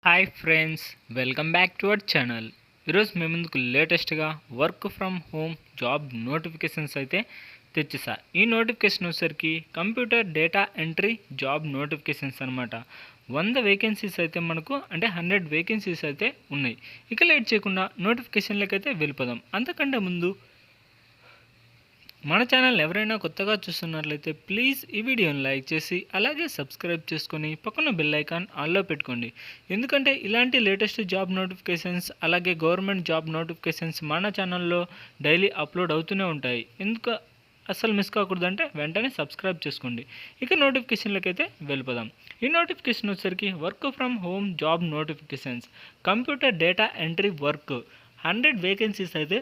Hi friends, welcome back to our channel. ఈరోజు మేము ముందుకు లేటెస్ట్గా work from home job notifications అయితే తెచ్చేసా. ఈ నోటిఫికేషన్ వచ్చేసరికి computer data entry job notifications అనమాట. 100 వేకెన్సీస్ అయితే మనకు అంటే 100 వేకెన్సీస్ అయితే ఉన్నాయి. ఇక లేట్ చేయకుండా నోటిఫికేషన్లకైతే వెళ్ళిపోదాం. అంతకంటే ముందు మన ఛానల్ ఎవరైనా కొత్తగా చూస్తున్నట్లయితే ప్లీజ్ ఈ వీడియోని లైక్ చేసి అలాగే సబ్స్క్రైబ్ చేసుకొని పక్కన బెల్ ఐకాన్ ఆన్లో పెట్టుకోండి. ఎందుకంటే ఇలాంటి లేటెస్ట్ జాబ్ నోటిఫికేషన్స్ అలాగే గవర్నమెంట్ జాబ్ నోటిఫికేషన్స్ మన ఛానల్లో డైలీ అప్లోడ్ అవుతూనే ఉంటాయి. ఎందుకు అస్సలు మిస్ కాకూడదంటే వెంటనే సబ్స్క్రైబ్ చేసుకోండి. ఇక నోటిఫికేషన్లకైతే వెళ్ళిపోదాం. ఈ నోటిఫికేషన్ వచ్చేసరికి work from home job notifications computer data entry work 100 vacancies అయితే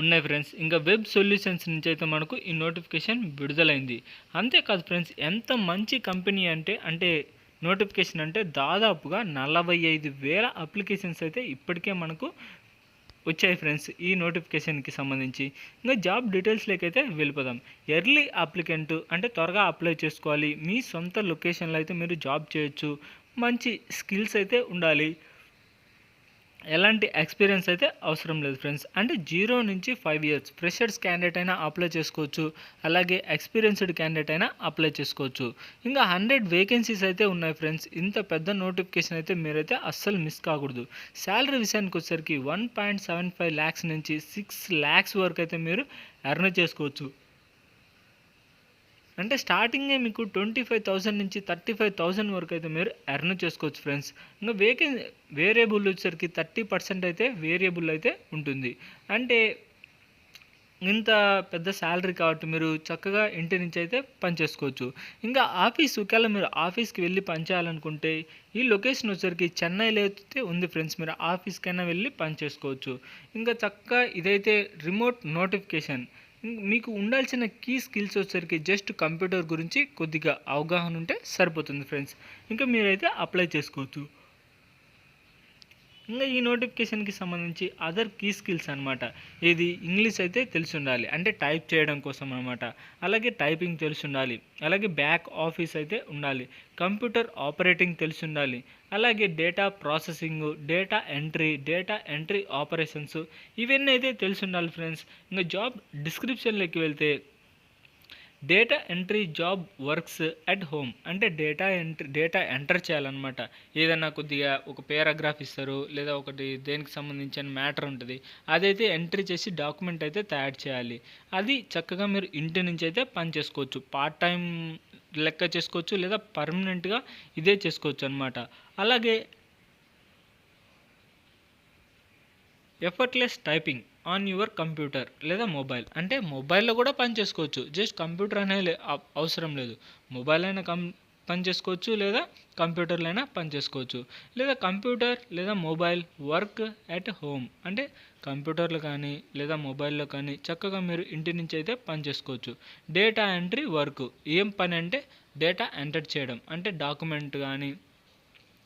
ఉన్నాయి ఫ్రెండ్స్. ఇంకా వెబ్ సొల్యూషన్స్ నుంచి అయితే మనకు ఈ నోటిఫికేషన్ విడుదలైంది. అంతేకాదు ఫ్రెండ్స్, ఎంత మంచి కంపెనీ అంటే నోటిఫికేషన్ అంటే దాదాపుగా 45,000 అప్లికేషన్స్ అయితే ఇప్పటికే మనకు వచ్చాయి ఫ్రెండ్స్ ఈ నోటిఫికేషన్కి సంబంధించి. ఇంకా జాబ్ డీటెయిల్స్లోకి అయితే వెళ్ళిపోదాం. ఎర్లీ అప్లికెంట్ అంటే త్వరగా అప్లై చేసుకోవాలి. మీ సొంత లొకేషన్లో అయితే మీరు జాబ్ చేయొచ్చు. మంచి స్కిల్స్ అయితే ఉండాలి. ఎలాంటి ఎక్స్పీరియన్స్ అయితే అవసరం లేదు ఫ్రెండ్స్. అంటే 0 నుంచి 5 ఇయర్స్ ఫ్రెషర్స్ క్యాండిడేట్ అయినా అప్లై చేసుకోవచ్చు. అలాగే ఎక్స్పీరియన్స్డ్ క్యాండిడేట్ అయినా అప్లై చేసుకోవచ్చు. ఇంకా 100 వేకెన్సీస్ అయితే ఉన్నాయి ఫ్రెండ్స్. ఇంత పెద్ద నోటిఫికేషన్ అయితే మీరైతే అస్సలు మిస్ కాకూడదు. శాలరీ విషయానికి వచ్చేసరికి 1.75 lakhs నుంచి 6 lakhs వరకు అయితే మీరు ఎర్న్ చేసుకోవచ్చు. అంటే స్టార్టింగే మీకు 25,000 నుంచి 35,000 వరకు అయితే మీరు ఎర్న్ చేసుకోవచ్చు ఫ్రెండ్స్. ఇంకా వేరియబుల్ వచ్చేసరికి 30% అయితే వేరియబుల్ అయితే ఉంటుంది. అంటే ఇంత పెద్ద శాలరీ కాబట్టి మీరు చక్కగా ఇంటి నుంచి అయితే పనిచేసుకోవచ్చు. ఇంకా ఒకవేళ మీరు ఆఫీస్కి వెళ్ళి పనిచేయాలనుకుంటే ఈ లొకేషన్ వచ్చేసరికి చెన్నైలో అయితే ఉంది ఫ్రెండ్స్. మీరు ఆఫీస్కైనా వెళ్ళి పనిచేసుకోవచ్చు. ఇంకా చక్కగా ఇదైతే రిమోట్ నోటిఫికేషన్. మీకు ఉండాల్సిన కీ స్కిల్స్ వచ్చేసరికి జస్ట్ కంప్యూటర్ గురించి కొద్దిగా అవగాహన ఉంటే సరిపోతుంది ఫ్రెండ్స్. ఇంకా మీరైతే అప్లై చేసుకోవచ్చు. ఇంకా ఈ నోటిఫికేషన్కి సంబంధించి అదర్ కీ స్కిల్స్ అనమాట. ఇది ఇంగ్లీష్ అయితే తెలిసి ఉండాలి, అంటే టైప్ చేయడం కోసం అనమాట. అలాగే టైపింగ్ తెలిసి ఉండాలి. అలాగే బ్యాక్ ఆఫీస్ అయితే ఉండాలి. కంప్యూటర్ ఆపరేటింగ్ తెలిసి ఉండాలి. అలాగే data processing, data entry operations ఇవన్నీ అయితే తెలిసి ఉండాలి ఫ్రెండ్స్. ఇంకా జాబ్ డిస్క్రిప్షన్లోకి వెళ్తే data entry job works at home అంటే డేటా ఎంటర్ చేయాలన్నమాట. ఏదైనా కొద్దిగా ఒక పేరాగ్రాఫ్ ఇస్తారు, లేదా ఒకటి దేనికి సంబంధించిన మ్యాటర్ ఉంటుంది, అదైతే ఎంట్రీ చేసి డాక్యుమెంట్ అయితే తయారు చేయాలి. అది చక్కగా మీరు ఇంటి నుంచి అయితే పని చేసుకోవచ్చు. పార్ట్ టైం లెక్క చేసుకోవచ్చు, లేదా పర్మనెంట్గా ఇదే చేసుకోవచ్చు అనమాట. అలాగే effortless typing on your computer లేదా మొబైల్, అంటే మొబైల్లో కూడా పని చేసుకోవచ్చు. జస్ట్ కంప్యూటర్ అనేది అవసరం లేదు. మొబైల్ అయినా పని చేసుకోవచ్చు, లేదా కంప్యూటర్లో అయినా పని చేసుకోవచ్చు. లేదా కంప్యూటర్ లేదా మొబైల్ వర్క్ అట్ హోమ్ అంటే కంప్యూటర్లో కానీ లేదా మొబైల్లో కానీ చక్కగా మీరు ఇంటి నుంచి అయితే పని చేసుకోవచ్చు. డేటా ఎంట్రీ వర్క్ ఏం పని అంటే డేటా ఎంటర్ చేయడం, అంటే డాక్యుమెంట్ కానీ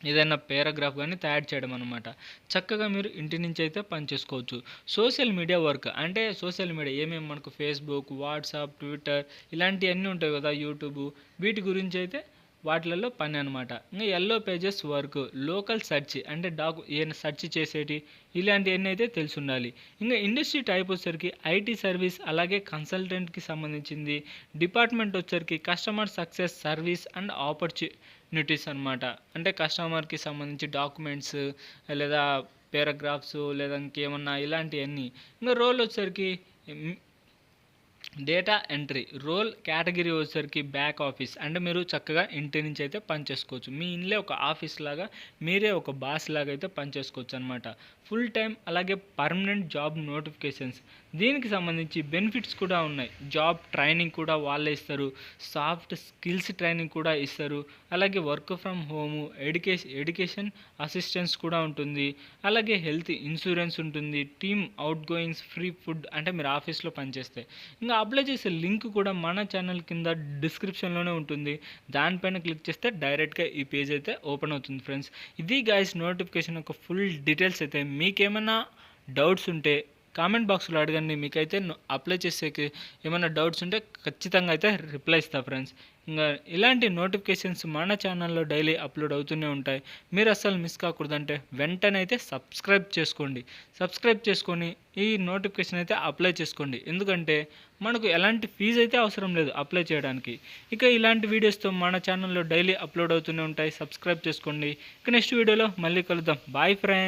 ఏదైనా పేరాగ్రాఫ్ కానీ తయారు చేయడం అనమాట. చక్కగా మీరు ఇంటి నుంచి అయితే పని చేసుకోవచ్చు. సోషల్ మీడియా వర్క్ అంటే సోషల్ మీడియా ఏమేమి మనకు ఫేస్బుక్, వాట్సాప్, ట్విట్టర్ ఇలాంటివన్నీ ఉంటాయి కదా, యూట్యూబ్, వీటి గురించి అయితే వాటిలలో పని అనమాట. ఇంకా yellow pages work, local search అంటే ఏమైనా సెర్చ్ చేసేటి ఇలాంటివన్నీ అయితే తెలిసి ఉండాలి. ఇంకా ఇండస్ట్రీ టైప్ వచ్చేసరికి ఐటీ సర్వీస్, అలాగే కన్సల్టెంట్కి సంబంధించింది. డిపార్ట్మెంట్ వచ్చేసరికి customer success service and opportunities అనమాట. అంటే కస్టమర్కి సంబంధించి డాక్యుమెంట్స్ లేదా పేరాగ్రాఫ్స్ లేదా ఇంకేమన్నా ఇలాంటివన్నీ. ఇంకా రోల్ వచ్చేసరికి డేటా ఎంట్రీ రోల్ కేటగిరీ వచ్చేసరికి బ్యాక్ ఆఫీస్, అంటే మీరు చక్కగా ఇంటి నుంచి అయితే పని చేసుకోవచ్చు. మీ ఇంట్లో ఒక ఆఫీస్ లాగా మీరే ఒక బాస్ లాగా అయితే పని చేసుకోవచ్చు అనమాట. ఫుల్ టైం అలాగే పర్మనెంట్ జాబ్ నోటిఫికేషన్స్. దీనికి సంబంధించి బెనిఫిట్స్ కూడా ఉన్నాయి. జాబ్ ట్రైనింగ్ కూడా వాళ్ళే ఇస్తారు. సాఫ్ట్ స్కిల్స్ ట్రైనింగ్ కూడా ఇస్తారు. అలాగే work from home, education assistance కూడా ఉంటుంది. అలాగే హెల్త్ ఇన్సూరెన్స్ ఉంటుంది. Team out goings, free food అంటే మీరు ఆఫీస్లో పనిచేస్తే. ఇంకా అప్లై చేసే లింక్ కూడా మన ఛానల్ కింద డిస్క్రిప్షన్లోనే ఉంటుంది. దానిపైన క్లిక్ చేస్తే డైరెక్ట్గా ఈ పేజ్ అయితే ఓపెన్ అవుతుంది ఫ్రెండ్స్. ఇది గైస్ నోటిఫికేషన్ యొక్క ఫుల్ డీటెయిల్స్ అయితే. మీకేమైనా డౌట్స్ ఉంటే కామెంట్ బాక్స్లో అడగండి. మీకైతే అప్లై చేసేకి ఏమైనా డౌట్స్ ఉంటే ఖచ్చితంగా అయితే రిప్లై ఇస్తా ఫ్రెండ్స్. ఇంకా ఇలాంటి నోటిఫికేషన్స్ మన ఛానల్లో డైలీ అప్లోడ్ అవుతూనే ఉంటాయి. మీరు అస్సలు మిస్ కాకూడదంటే వెంటనే అయితే సబ్స్క్రైబ్ చేసుకొని ఈ నోటిఫికేషన్ అయితే అప్లై చేసుకోండి. ఎందుకంటే మనకు ఎలాంటి ఫీజు అయితే అవసరం లేదు అప్లై చేయడానికి. ఇక ఇలాంటి వీడియోస్తో మన ఛానల్లో డైలీ అప్లోడ్ అవుతూనే ఉంటాయి. సబ్స్క్రైబ్ చేసుకోండి. ఇక నెక్స్ట్ వీడియోలో మళ్ళీ కలుద్దాం. Bye friends.